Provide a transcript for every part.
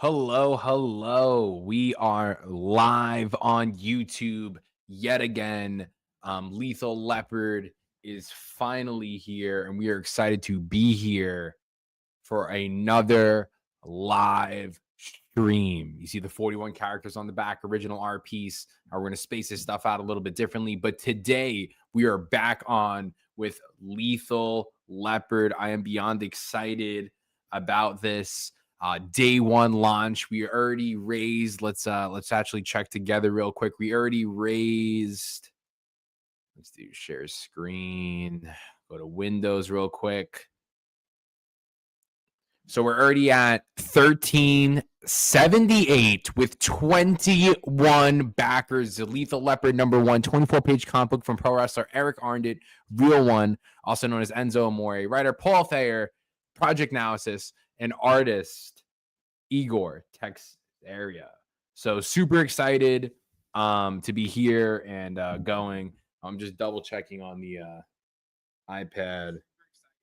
Hello, hello. We are live on YouTube yet again. Lethal Leopard is finally here, and we are excited to be here for another live stream. You see the 41 characters on the back, original art piece. We're going to space this stuff out a little bit differently, but today we are back on with Lethal Leopard. I am beyond excited about this. Day one launch. We already raised. Let's actually check together real quick. We already raised. Let's do share screen. Go to Windows real quick. So we're already at 1378 with 21 backers. The Lethal Leopard #1, 24-page comic book from pro wrestler Eric Arndit, Real One, also known as Enzo Amore, writer Paul Thayer, project analysis, and artist Igor Tex area. So super excited to be here and going. I'm just double checking on the iPad.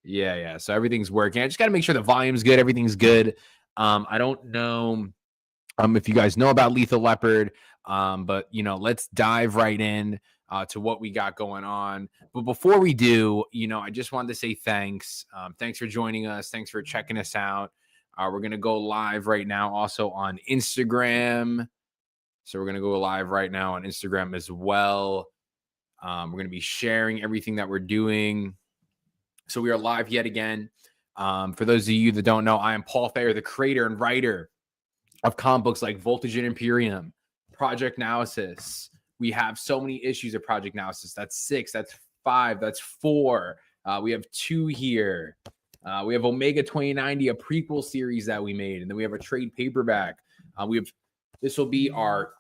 Yeah. So everything's working. I just got to make sure the volume's good. Everything's good. I don't know if you guys know about Lethal Leopard, but let's dive right in to what we got going on. But before we do, I just wanted to say thanks. Thanks for joining us. Thanks for checking us out. We're gonna go live right now, also on Instagram. So we're gonna go live right now on Instagram as well. We're gonna be sharing everything that we're doing. So we are live yet again. For those of you that don't know, I am Paul Thayer, the creator and writer of comic books like Voltage and Imperium, Project Analysis. We have so many issues of Project Analysis. That's 6, that's 5, that's 4. We have 2 here. We have Omega 2090, a prequel series that we made, and then we have a trade paperback. This will be our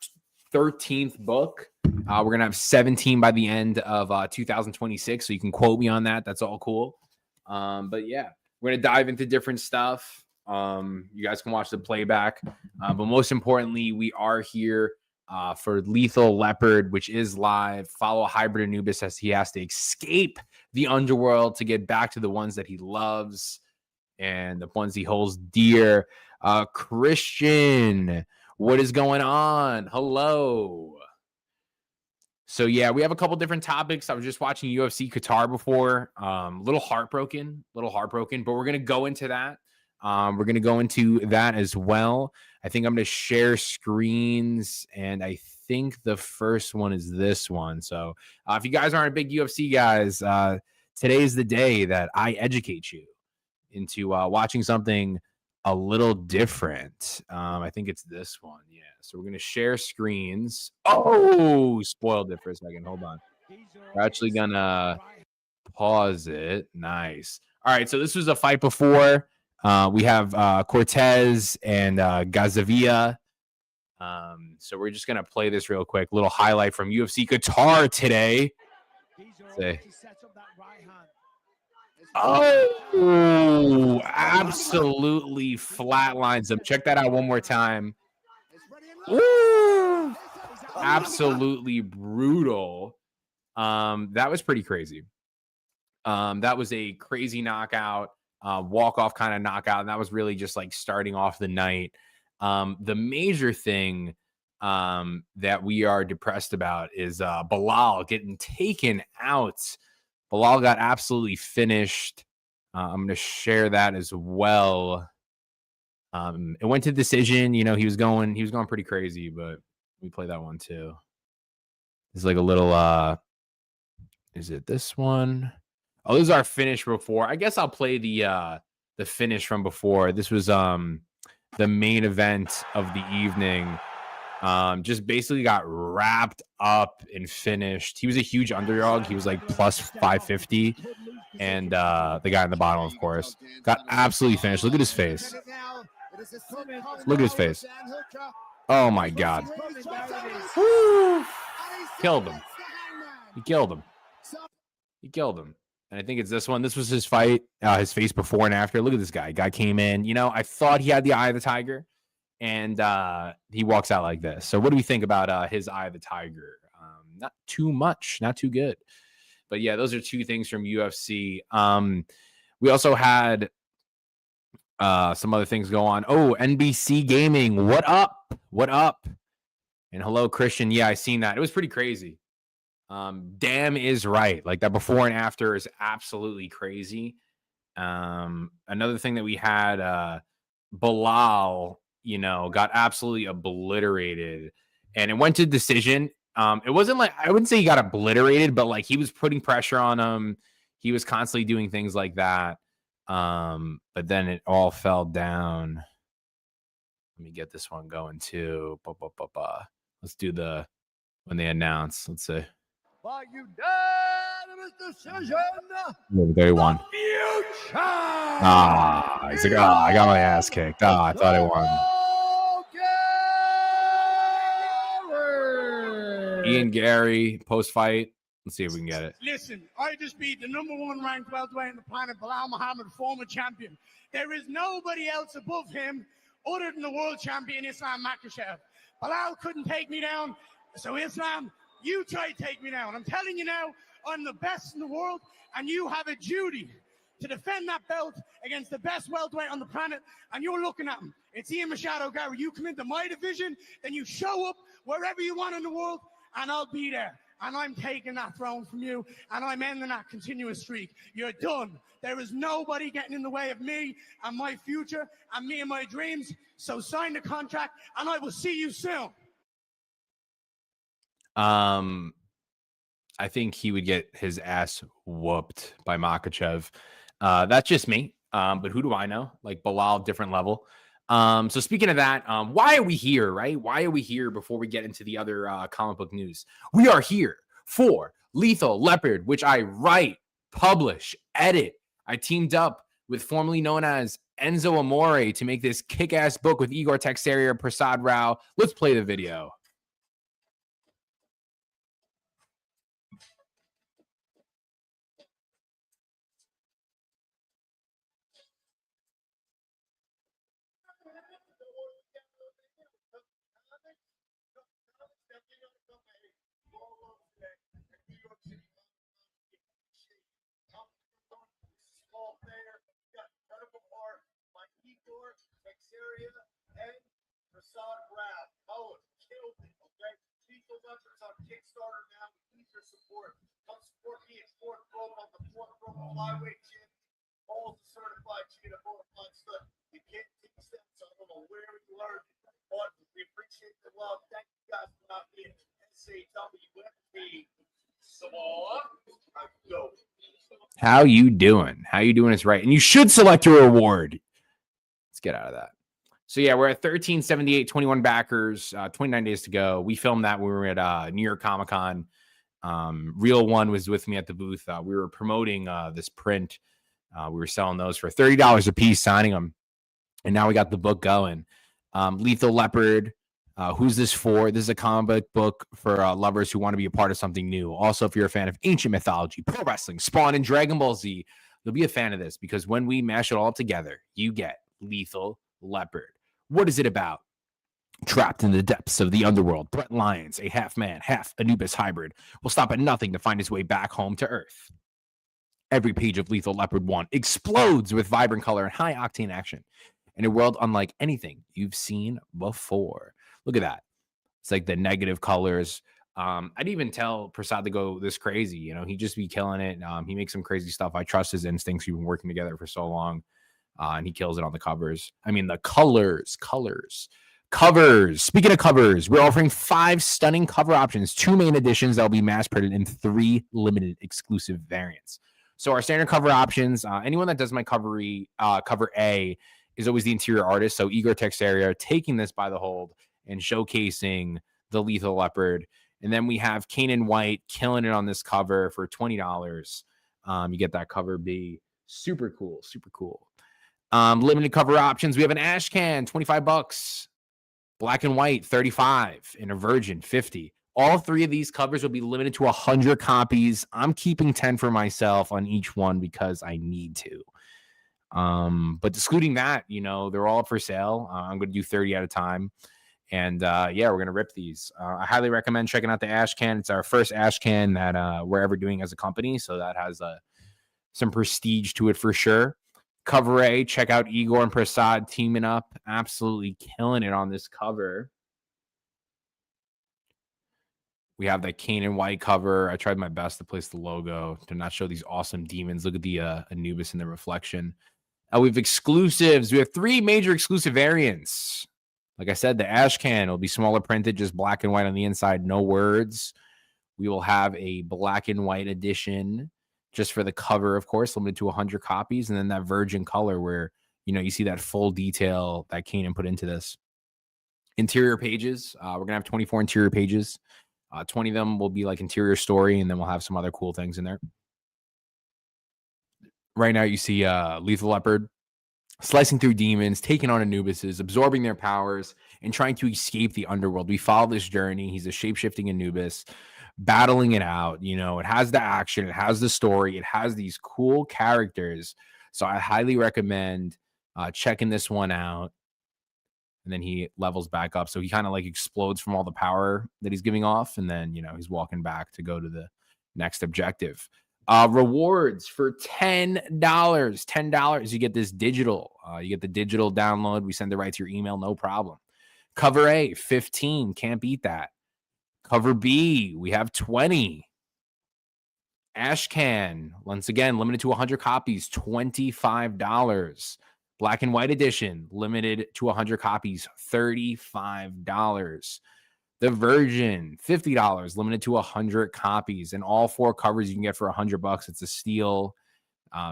13th book. We're gonna have 17 by the end of 2026, so you can quote me on that. That's all cool. But yeah, we're gonna dive into different stuff. You guys can watch the playback, but most importantly, we are here for Lethal Leopard, which is live. Follow Hybrid Anubis as he has to escape the underworld to get back to the ones that he loves and the ones he holds dear. Christian, what is going on? Hello. So yeah, we have a couple different topics. I was just watching UFC Qatar before. Little heartbroken, but we're gonna go into that. We're gonna go into that as well. I think I'm gonna share screens, and I think the first one is this one. So if you guys aren't big UFC guys, today's the day that I educate you into watching something a little different. I think it's this one. Yeah. So we're going to share screens. Oh, spoiled it for a second. Hold on. We're actually going to pause it. Nice. All right. So this was a fight before. We have Cortez and Gazavia. So we're just going to play this real quick. Little highlight from UFC Qatar today. Oh, absolutely flatlines him. Check that out one more time. Ooh, absolutely brutal. That was pretty crazy. That was a crazy knockout, walk-off kind of knockout, and that was really just like starting off the night. The major thing that we are depressed about is Bilal getting taken out. Bilal got absolutely finished. I'm going to share that as well. It went to decision. He was going pretty crazy, but we play that one too. It's like a little. Is it this one? Oh, this is our finish before. I guess I'll play the finish from before. This was the main event of the evening. Just basically got wrapped up and finished. He was a huge underdog. He was like plus 550. And the guy in the bottom, of course, got absolutely finished. Look at his face. Look at his face. Oh, my God. Woo. Killed him. He killed him. And I think it's this one. This was his fight, his face before and after. Look at this guy. Guy came in. I thought he had the eye of the tiger. And he walks out like this. So what do we think about his Eye of the Tiger? Not too much, not too good. But yeah, those are 2 things from UFC. We also had Some other things go on. Oh, NBC Gaming. What up? What up? And hello, Christian. Yeah, I seen that. It was pretty crazy. Damn is right. Like that before and after is absolutely crazy. Another thing that we had, Bilal, got absolutely obliterated, and it went to decision. It wasn't like, I wouldn't say he got obliterated, but like he was putting pressure on him. He was constantly doing things like that. But then it all fell down. Let me get this one going too. Let's do when they announce. Let's see. By unanimous decision, There he won. Future. He's like, I got my ass kicked. I thought I won. Ian Gary, post-fight. Let's see if we can get it. Listen, I just beat the #1 ranked welterweight on the planet, Bilal Muhammad, former champion. There is nobody else above him other than the world champion, Islam Makhachev. Bilal couldn't take me down, so Islam, you try to take me down. I'm telling you now, I'm the best in the world, and you have a duty to defend that belt against the best welterweight on the planet, and you're looking at him. It's Ian Machado Gary. You come into my division, then you show up wherever you want in the world, and I'll be there. And I'm taking that throne from you, and I'm ending that continuous streak. You're done. There is nobody getting in the way of me and my future and me and my dreams. So sign the contract, and I will see you soon. I think he would get his ass whooped by Makhachev. That's just me. But who do I know? Like Bilal, different level. So speaking of that, why are we here, right? Why are we here before we get into the other comic book news? We are here for Lethal Leopard, which I write, publish, edit. I teamed up with formerly known as Enzo Amore to make this kick-ass book with Igor Texeria, Prasad Rao. Let's play the video. And Prasad Rao. Oh, killed it, okay? Lethal Leopard's on Kickstarter now. We need your support. Come support me at fourth row on the fourth row flyweight champ. All the certified cheat of bonafide stud. You can't teach them, so I don't know where you learned it. But we appreciate the love. Thank you guys for not being SAWFP. How you doing? How you doing is right. And you should select your reward. Let's get out of that. So yeah, we're at 1378, 21 backers, 29 days to go. We filmed that when we were at New York Comic Con. Real One was with me at the booth. We were promoting this print. We were selling those for $30 a piece, signing them. And now we got the book going. Lethal Leopard. Who's this for? This is a comic book for lovers who want to be a part of something new. Also, if you're a fan of ancient mythology, pro wrestling, Spawn, and Dragon Ball Z, you'll be a fan of this because when we mash it all together, you get Lethal Leopard. What is it about? Trapped in the depths of the underworld, Brett Lyons, a half-man, half-Anubis hybrid, will stop at nothing to find his way back home to Earth. Every page of Lethal Leopard 1 explodes with vibrant color and high-octane action in a world unlike anything you've seen before. Look at that. It's like the negative colors. I'd even tell Prasad to go this crazy. You know, he'd just be killing it. He makes some crazy stuff. I trust his instincts. We've been working together for so long. And he kills it on the covers. I mean, the colors. Speaking of covers, we're offering 5 stunning cover options, 2 main editions that will be mass printed in 3 limited exclusive variants. So our standard cover options, anyone that does my cover A is always the interior artist. So Igor Texeria taking this by the hold and showcasing the Lethal Leopard. And then we have Kanan White killing it on this cover for $20. You get that cover B. Super cool. Limited cover options. We have an ash can, $25. Black and white, $35. And a virgin, $50. All 3 of these covers will be limited to 100 copies. I'm keeping 10 for myself on each one because I need to. But excluding that, you know, they're all up for sale. I'm going to do 30 at a time. And yeah, we're going to rip these. I highly recommend checking out the ash can. It's our first ash can that we're ever doing as a company. So that has some prestige to it for sure. Cover A, check out Igor and Prasad teaming up. Absolutely killing it on this cover. We have the Kane White cover. I tried my best to place the logo to not show these awesome demons. Look at the Anubis in the reflection. We have exclusives. We have 3 major exclusive variants. Like I said, the Ashcan will be smaller printed, just black and white on the inside, no words. We will have a black and white edition just for the cover, of course, limited to 100 copies. And then that virgin color where, you see that full detail that Kanan put into this. Interior pages. We're going to have 24 interior pages. 20 of them will be like interior story, and then we'll have some other cool things in there. Right now, you see Lethal Leopard slicing through demons, taking on Anubises, absorbing their powers, and trying to escape the underworld. We follow this journey. He's a shape-shifting Anubis, battling it out. It has the action, it has the story, it has these cool characters. So I highly recommend checking this one out. And then he levels back up. So he kind of like explodes from all the power that he's giving off. And then, he's walking back to go to the next objective. Rewards for $10. $10. You get this digital. You get the digital download. We send it right to your email. No problem. Cover A, 15. Can't beat that. Cover B, we have 20. Ashcan, once again, limited to 100 copies, $25. Black and white edition, limited to 100 copies, $35. The Virgin, $50, limited to 100 copies. And all 4 covers you can get for $100. It's a steal.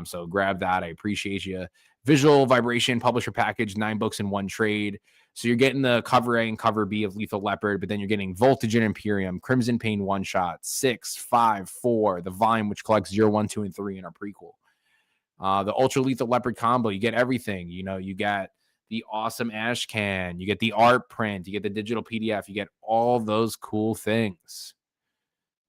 So grab that. I appreciate you. Visual Vibration Publisher Package, 9 books in 1 trade. So you're getting the cover A and cover B of Lethal Leopard, but then you're getting Voltage and Imperium, Crimson Pain one shot, 6, 5, 4, the volume, which collects 0, 1, 2, and 3 in our prequel. The Ultra Lethal Leopard combo, you get everything. You got the awesome Ashcan, you get the art print, you get the digital PDF, you get all those cool things.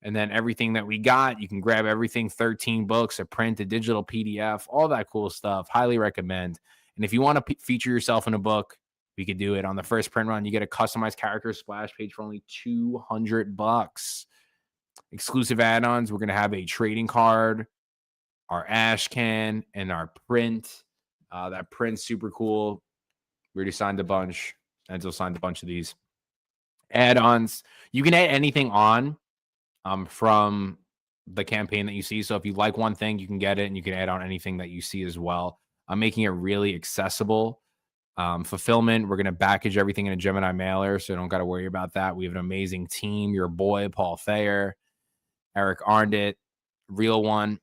And then everything that we got, you can grab everything, 13 books, a print, a digital PDF, all that cool stuff. Highly recommend. And if you want to feature yourself in a book, we could do it. On the first print run, you get a customized character splash page for only $200. Exclusive add-ons, we're going to have a trading card, our Ashcan, and our print. That print's super cool. We already signed a bunch. Enzo signed a bunch of these. Add-ons, you can add anything on from the campaign that you see. So if you like one thing, you can get it, and you can add on anything that you see as well. I'm making it really accessible. Fulfillment, we're going to package everything in a Gemini mailer, so you don't got to worry about that. We have an amazing team. Your boy, Paul Thayer, Eric Arndit, Real One,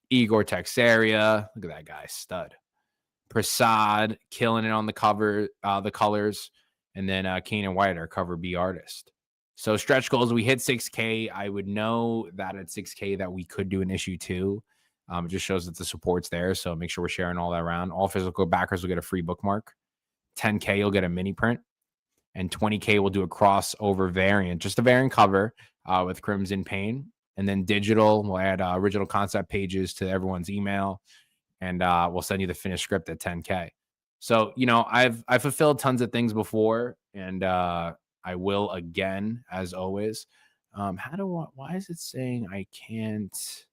Igor Texaria. Look at that guy, stud. Prasad, killing it on the cover, the colors. And then Kane White, our cover B artist. So stretch goals, we hit 6K. I would know that at 6K that we could do an issue 2. It just shows that the support's there. So make sure we're sharing all that around. All physical backers will get a free bookmark. 10K, you'll get a mini print. And 20K, we'll do a crossover variant, just a variant cover with Crimson Pain. And then digital, we'll add original concept pages to everyone's email. And we'll send you the finished script at 10K. So, I've fulfilled tons of things before. And I will again, as always. Why is it saying I can't?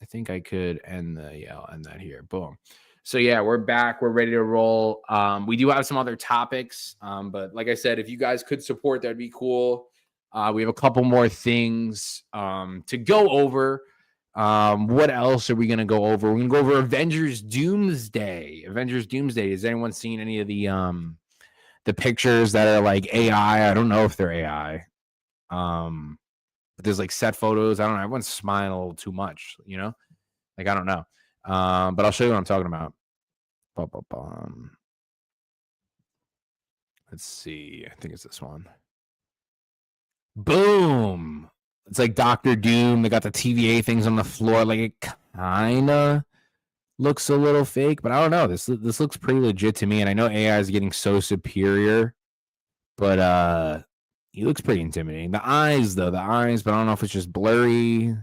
I think I could end that here. Boom. So yeah, we're back. We're ready to roll. We do have some other topics. But like I said, if you guys could support, that'd be cool. We have a couple more things to go over. What else are we going to go over? We're going to go over Avengers Doomsday. Avengers Doomsday. Has anyone seen any of the pictures that are like AI? I don't know if they're AI. But there's like set photos. I don't know. Everyone's smiling a little too much, Like, I don't know. But I'll show you what I'm talking about. Let's see. I think it's this one. Boom. It's like Dr. Doom. They got the TVA things on the floor. Like, it kind of looks a little fake, but I don't know. This looks pretty legit to me. And I know AI is getting so superior, but he looks pretty intimidating. The eyes, but I don't know if it's just blurry,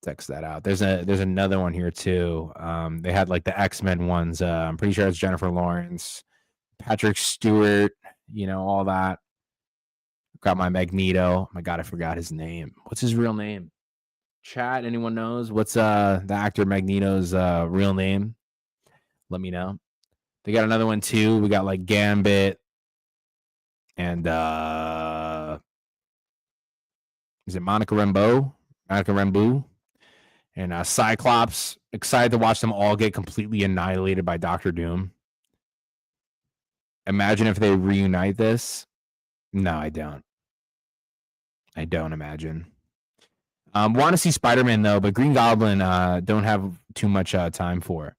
Text that out. There's another one here too. They had like the X-Men ones. I'm pretty sure it's Jennifer Lawrence, Patrick Stewart, all that. Got my Magneto. Oh my God, I forgot his name. What's his real name? Chat, anyone knows what's the actor Magneto's real name? Let me know. They got another one too. We got like Gambit and is it Monica Rambeau? Monica Rambeau and Cyclops. Excited to watch them all get completely annihilated by Doctor Doom. Imagine if they reunite this. No, I don't. I don't imagine. Want to see Spider-Man though, but Green Goblin don't have too much time for.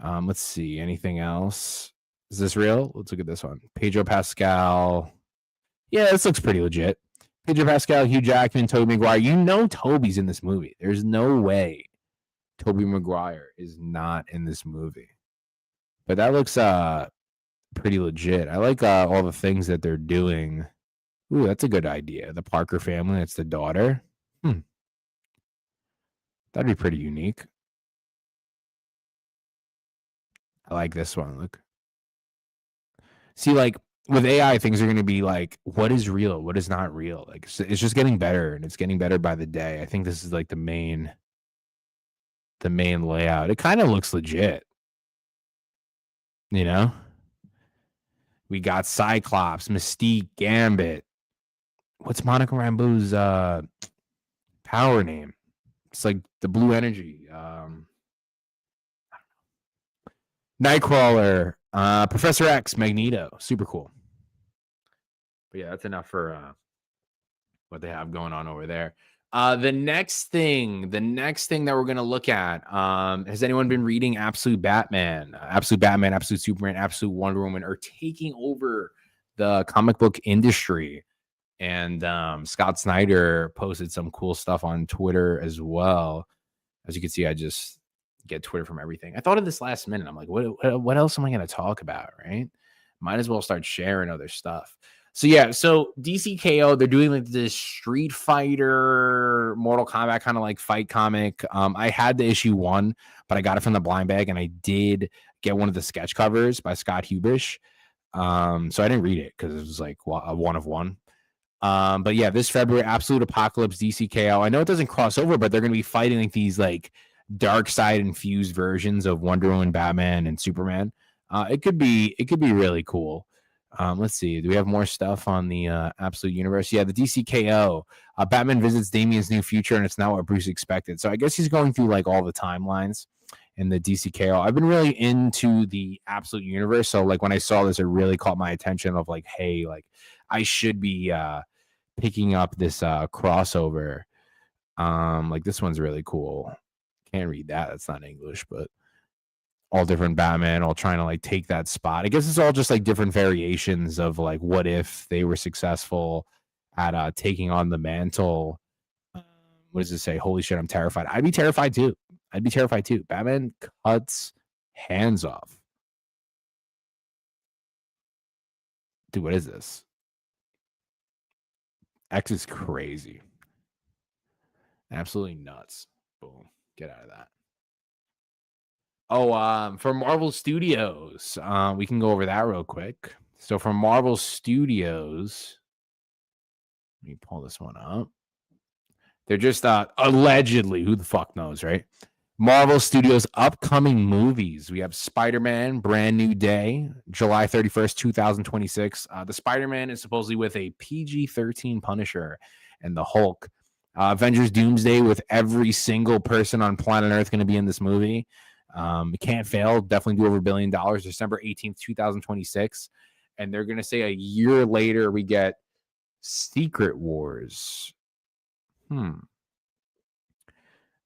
Let's see. Anything else? Is this real? Let's look at this one. Pedro Pascal. Yeah, this looks pretty legit. Pedro Pascal, Hugh Jackman, Tobey Maguire. You know Tobey's in this movie. There's no way Tobey Maguire is not in this movie. But that looks pretty legit. I like all the things that they're doing. Ooh, that's a good idea. The Parker family, that's the daughter. That'd be pretty unique. I like this one. Look. See, like with AI, things are going to be like, what is real? What is not real? Like it's just getting better, and it's getting better by the day. I think this is like the main layout. It kind of looks legit. You know? We got Cyclops, Mystique, Gambit. What's Monica Rambeau's power name? It's like the blue energy. Nightcrawler, Professor X, Magneto. Super cool. But yeah, that's enough for what they have going on over there. The next thing that we're going to look at, has anyone been reading Absolute Batman? Absolute Batman, Absolute Superman, Absolute Wonder Woman are taking over the comic book industry. And Scott Snyder posted some cool stuff on Twitter as well. As you can see, I just get Twitter from everything. I thought of this last minute. I'm like, what else am I going to talk about, right? Might as well start sharing other stuff. So yeah, so Dcko, they're doing like this Street Fighter, Mortal Kombat kind of like fight comic. I had the issue 1, but I got it from the blind bag, and I did get one of the sketch covers by Scott Hubish. So I didn't read it because it was like a 1 of 1. But yeah, this February, Absolute Apocalypse, Dcko. I know it doesn't cross over, but they're going to be fighting like these like dark side infused versions of Wonder Woman, Batman, and Superman. It could be really cool. Let's see. Do we have more stuff on the Absolute Universe? Yeah, the Dcko. Batman visits Damian's new future, and it's not what Bruce expected. So I guess he's going through like all the timelines in the Dcko. I've been really into the Absolute Universe, so like when I saw this, it really caught my attention. Of like, hey, like I should be picking up this crossover. Like this one's really cool. Can't read that. That's not English, but all different Batman all trying to like take that spot. I guess it's all just like different variations of like what if they were successful at taking on the mantle. What does it say? Holy shit, I'm terrified. I'd be terrified too. Batman cuts hands off. Dude, what is this? X is crazy. Absolutely nuts. Boom. Get out of that. Oh, for Marvel Studios, we can go over that real quick. So for Marvel Studios, let me pull this one up. They're just allegedly, who the fuck knows, right? Marvel Studios upcoming movies. We have Spider-Man, Brand New Day, July 31st, 2026. The Spider-Man is supposedly with a PG-13 Punisher and the Hulk. Avengers Doomsday with every single person on planet Earth going to be in this movie. It can't fail. Definitely do over $1 billion. December 18th, 2026. And they're going to say a year later we get Secret Wars.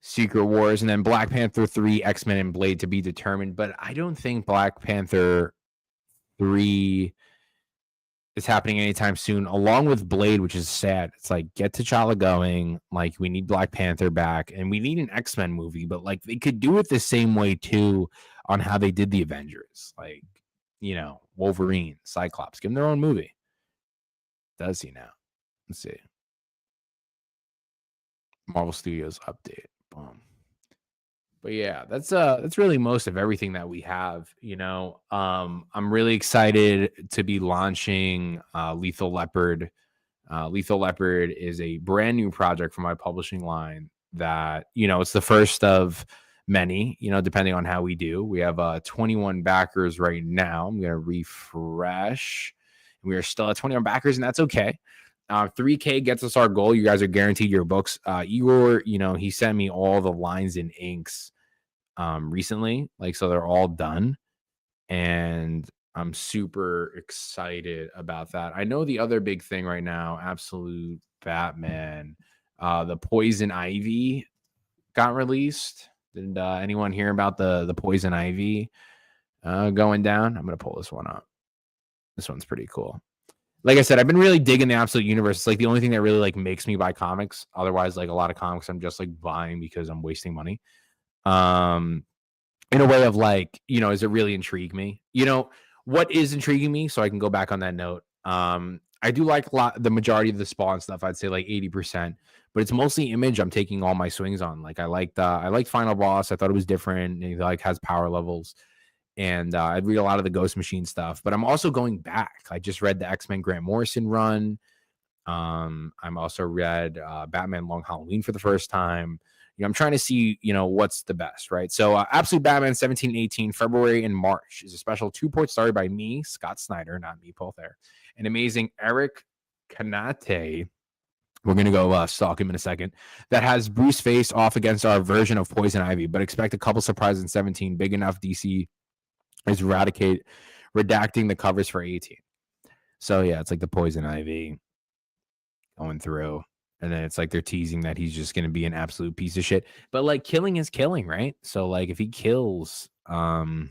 Secret Wars, and then Black Panther 3, X-Men, and Blade to be determined. But I don't think Black Panther 3 is happening anytime soon, along with Blade, which is sad. It's like, get T'Challa going. Like, we need Black Panther back, and we need an X-Men movie. But, like, they could do it the same way, too, on how they did the Avengers. Like, you know, Wolverine, Cyclops. Give them their own movie. Does he now? Let's see. Marvel Studios update. Boom. But yeah, that's really most of everything that we have. You know, I'm really excited to be launching Lethal Leopard. Lethal Leopard is a brand new project for my publishing line. that, it's the first of many, depending on how we do. We have 21 backers right now. I'm going to refresh. We are still at 21 backers, and that's okay. 3K gets us our goal. You guys are guaranteed your books. Igor, he sent me all the lines and inks recently, so they're all done, and I'm super excited about that. I know the other big thing right now, Absolute Batman, the Poison Ivy got released. Did anyone hear about the Poison Ivy going down? I'm gonna pull this one up. This one's pretty cool. Like I said, I've been really digging the Absolute Universe. It's the only thing that really makes me buy comics. Otherwise, a lot of comics I'm just buying because I'm wasting money. In a way of does it really intrigue me? What is intriguing me? So I can go back on that note. I do like the majority of the Spawn stuff. I'd say 80%, but it's mostly Image. I'm taking all my swings on. I liked Final Boss. I thought it was different. And he has power levels. And I'd read a lot of the Ghost Machine stuff, but I'm also going back. I just read the X-Men Grant Morrison run. I'm also read Batman Long Halloween for the first time. I'm trying to see, what's the best, right? So Absolute Batman 1718, February and March is a special 2-part story by me, Scott Snyder, not me, Paul Thayer, and amazing Eric Kanate. We're going to go stalk him in a second. That has Bruce face off against our version of Poison Ivy, but expect a couple surprises in 17. Big enough DC is redacting the covers for 18. So yeah, it's the Poison Ivy going through, and then it's they're teasing that he's just going to be an absolute piece of shit, but killing is killing, right? So if he kills, Canada's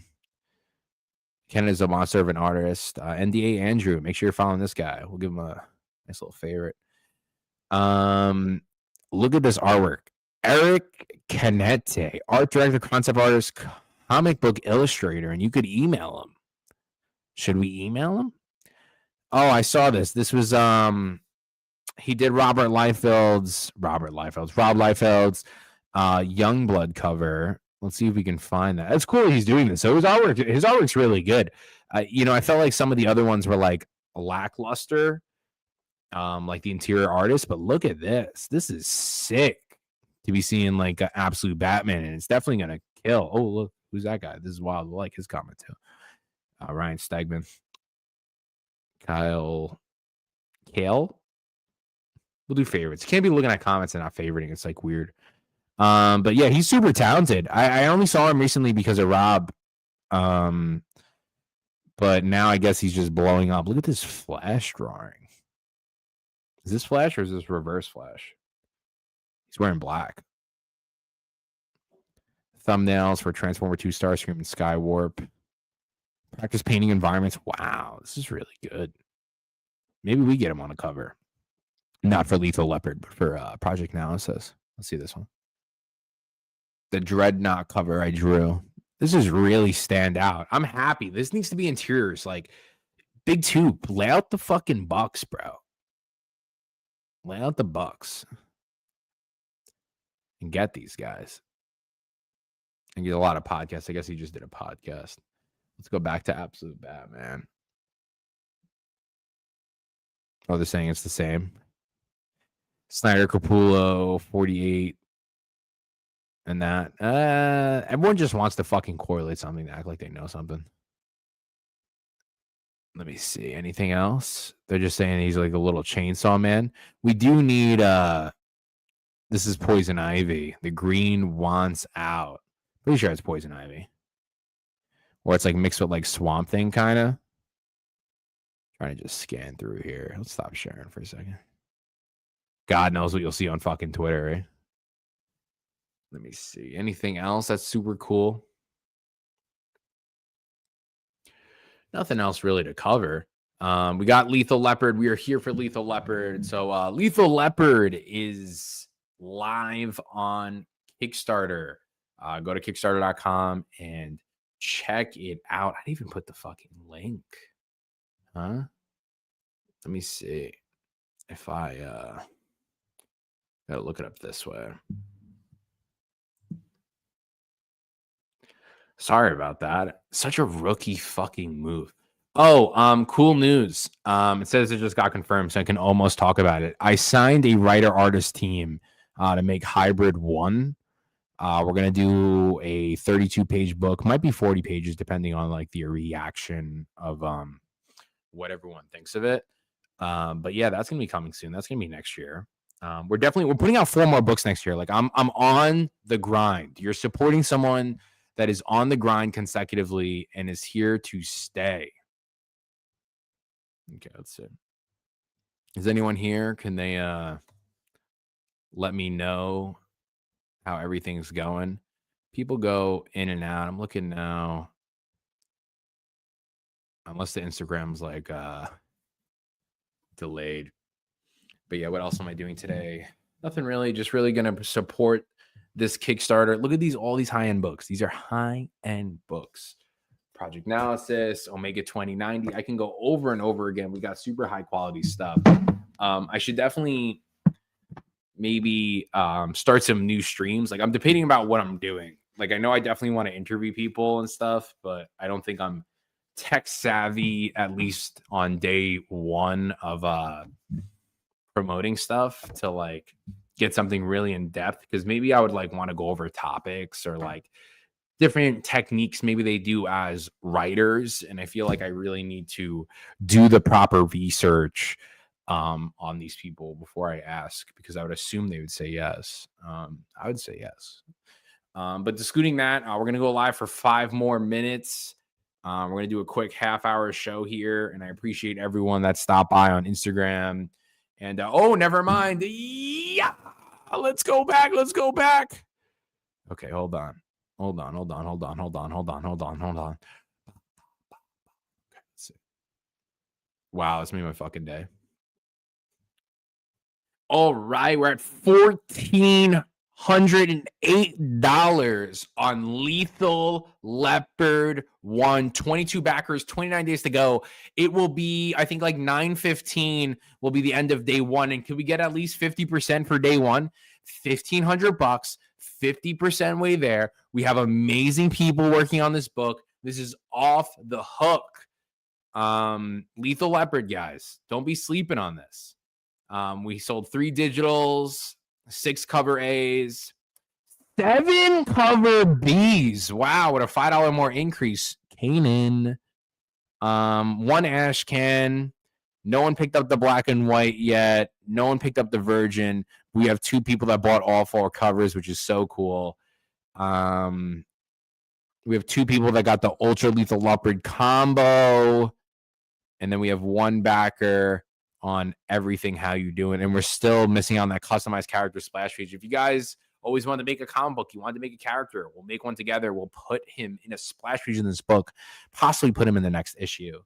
a monster of an artist. NDA Andrew, make sure you're following this guy. We'll give him a nice little favorite. Look at this artwork. Eric Canete, art director, concept artist, comic book illustrator, and you could email him. Should we email him? Oh, I saw this. This was he did Rob Liefeld's Youngblood cover. Let's see if we can find that. It's cool he's doing this. So his artwork's really good. I felt some of the other ones were lackluster, the interior artist, but look at this. This is sick to be seeing an Absolute Batman, and it's definitely gonna kill. Oh, look, who's that guy? This is wild. I like his comment too. Ryan Stegman, Kale. We'll do favorites. Can't be looking at comments and not favoriting. It's weird. But yeah, he's super talented. I only saw him recently because of Rob. But now I guess he's just blowing up. Look at this Flash drawing. Is this Flash or is this reverse Flash? He's wearing black. Thumbnails for Transformer 2 Starscream and Skywarp. Practice painting environments. Wow, this is really good. Maybe we get him on a cover. Not for Lethal Leopard, but for Project Analysis. Let's see this one. The Dreadnought cover I drew. This is really stand out. I'm happy. This needs to be interiors. Big Tube, lay out the fucking bucks, bro. Lay out the bucks. And get these guys. And get a lot of podcasts. I guess he just did a podcast. Let's go back to Absolute Batman. Oh, they're saying it's the same. Snyder, Capullo, 48. And that. Everyone just wants to fucking correlate something to act like they know something. Let me see. Anything else? They're just saying he's a little chainsaw man. We do need this is Poison Ivy. The green wants out. Pretty sure it's Poison Ivy. Or it's mixed with Swamp Thing kind of. Trying to just scan through here. Let's stop sharing for a second. God knows what you'll see on fucking Twitter, right? Let me see. Anything else that's super cool? Nothing else really to cover. We got Lethal Leopard. We are here for Lethal Leopard. So Lethal Leopard is live on Kickstarter. Go to Kickstarter.com and check it out. I didn't even put the fucking link. Huh? Let me see if I gotta look it up this way. Sorry about that. Such a rookie fucking move. Oh, cool news. It says it just got confirmed, so I can almost talk about it. I signed a writer-artist team to make Hybrid 1. We're going to do a 32-page book, might be 40 pages, depending on like the reaction of what everyone thinks of it. But yeah, that's going to be coming soon. That's going to be next year. We're putting out 4 more books next year. Like I'm on the grind. You're supporting someone that is on the grind consecutively and is here to stay. Okay, let's see. Is anyone here? Can they let me know how everything's going? People go in and out. I'm looking now. Unless the Instagram's like delayed. But yeah, what else am I doing today? Nothing really. Just really gonna support this Kickstarter. Look at all these high-end books. These are high-end books. Project Analysis, Omega 2090. I can go over and over again. We got super high quality stuff. I should definitely maybe start some new streams. Like I'm debating about what I'm doing. Like I know I definitely want to interview people and stuff, but I don't think I'm tech savvy, at least on day 1 of promoting stuff to like get something really in depth, because maybe I would like want to go over topics or like different techniques maybe they do as writers, and I feel like I really need to do the proper research on these people before I ask, because I would assume they would say yes. I would say yes. But discuting that, we're gonna go live for 5 more minutes. We're gonna do a quick half-hour show here, and I appreciate everyone that stopped by on Instagram. And oh, never mind. Yeah, let's go back. Okay, hold on. Wow, this made my fucking day. All right, we're at $1,408 on Lethal Leopard 1. 22 backers, 29 days to go. It will be, I think, like 9:15 will be the end of day 1. And can we get at least 50% for day 1? $1,500, 50% way there. We have amazing people working on this book. This is off the hook. Lethal Leopard, guys, don't be sleeping on this. We sold 3 digitals, 6 cover A's, 7 cover B's. Wow, what a $5 more increase. Kanan. 1 ash can. No one picked up the black and white yet. No one picked up the virgin. We have 2 people that bought all 4 covers, which is so cool. We have 2 people that got the Ultra Lethal Leopard combo. And then we have 1 backer on everything How You Doing. And we're still missing on that customized character splash page. If you guys always want to make a comic book, you want to make a character, we'll make one together. We'll put him in a splash page in this book, possibly put him in the next issue,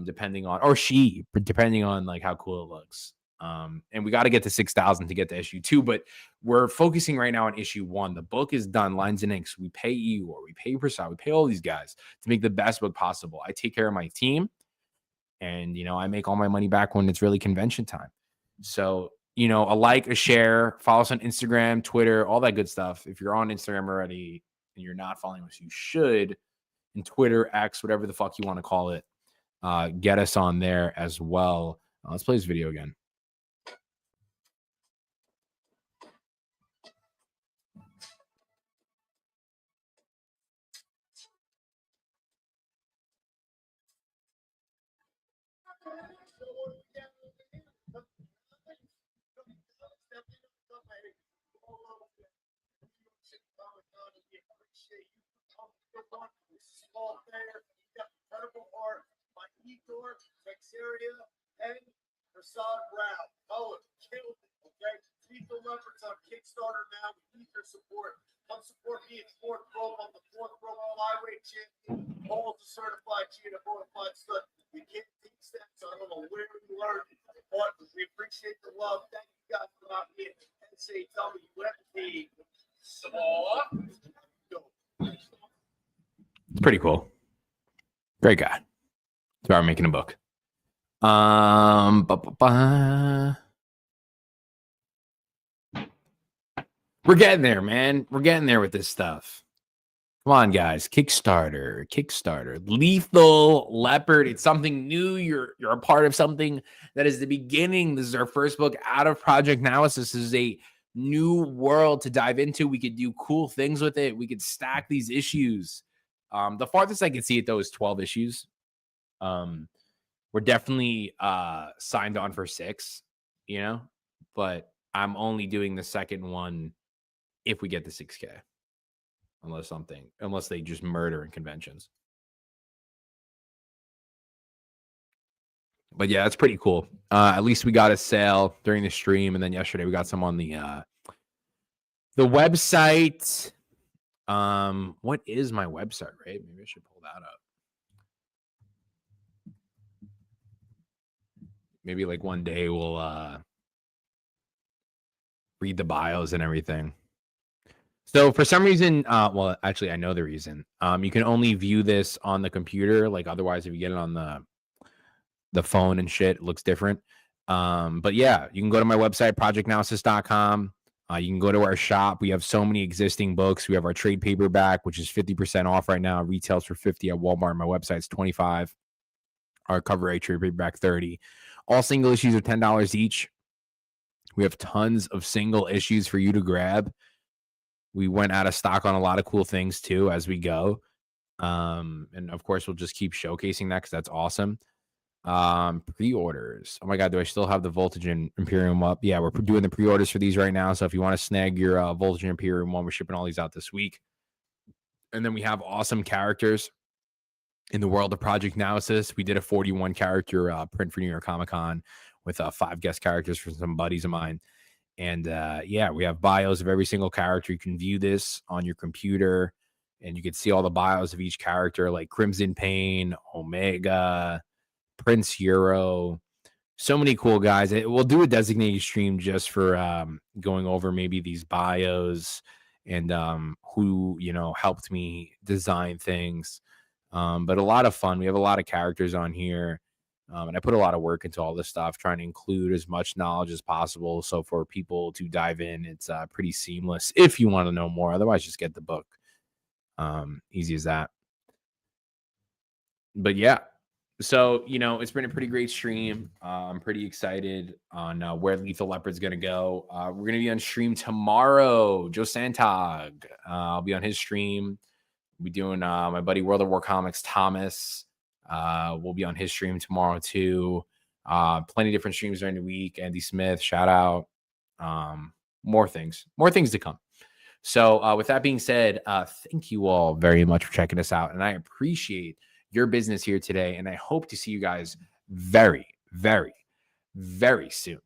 depending on, or she, depending on like how cool it looks. And we got to get to 6,000 to get to issue 2, but we're focusing right now on issue 1. The book is done, lines and inks. We pay you, or we pay Prasad, we pay all these guys to make the best book possible. I take care of my team, and I make all my money back when it's really convention time. So a like, a share, follow us on Instagram, Twitter, all that good stuff. If you're on Instagram already and you're not following us, you should. And Twitter, X, whatever the fuck you want to call it, get us on there as well. Let's play this video again. And Prasad Brown. Oh, killed it. Okay. Lethal Leopard's on Kickstarter now. We need your support. Come support me at 4th Rope. I'm the 4th Rope flyweight champion. All the certified cheater, bonafide stud. You can't teach that, so I don't know where you learned it. But we appreciate the love. Thank you guys for not being NCWFP. It's pretty cool. Great guy. That's why we're making a book. We're getting there, man. We're getting there with this stuff. Come on, guys. Kickstarter. Lethal Leopard. It's something new. You're a part of something that is the beginning. This is our first book out of Project Analysis. This is a new world to dive into. We could do cool things with it. We could stack these issues. The farthest I could see it though is 12 issues. We're definitely signed on for 6, you know, but I'm only doing the second one if we get the 6K, unless they just murder in conventions. But yeah, that's pretty cool. At least we got a sale during the stream, and then yesterday we got some on the website. What is my website, right? Maybe I should pull that up. Maybe like one day we'll read the bios and everything. So for some reason, well, actually, I know the reason. You can only view this on the computer. Like otherwise, if you get it on the phone and shit, it looks different. But yeah, you can go to my website, projectanalysis.com. You can go to our shop. We have so many existing books. We have our trade paperback, which is 50% off right now. It retails for $50 at Walmart. My website's $25. Our cover A trade paperback $30. All single issues are $10 each. We have tons of single issues for you to grab. We went out of stock on a lot of cool things too as we go. And of course, we'll just keep showcasing that because that's awesome. Pre-orders. Oh my God, do I still have the Voltage and Imperium up? Yeah, we're doing the pre-orders for these right now. So if you want to snag your Voltage and Imperium one, we're shipping all these out this week. And then we have awesome characters in the world of Project Analysis. We did a 41 character print for New York Comic Con with 5 guest characters from some buddies of mine. And yeah, we have bios of every single character. You can view this on your computer and you can see all the bios of each character, like Crimson Pain, Omega, Prince Euro. So many cool guys. We'll do a designated stream just for going over maybe these bios and who, you know, helped me design things. But a lot of fun. We have a lot of characters on here. And I put a lot of work into all this stuff, trying to include as much knowledge as possible. So for people to dive in, it's pretty seamless if you want to know more. Otherwise, just get the book. Easy as that. But yeah, so, you know, it's been a pretty great stream. I'm pretty excited on where Lethal Leopard's going to go. We're going to be on stream tomorrow. Joe Santag. I'll be on his stream. We'll be doing my buddy World of War Comics, Thomas. We'll be on his stream tomorrow too. Plenty of different streams during the week. Andy Smith, shout out. More things to come. So with that being said, thank you all very much for checking us out. And I appreciate your business here today. And I hope to see you guys very, very, very soon.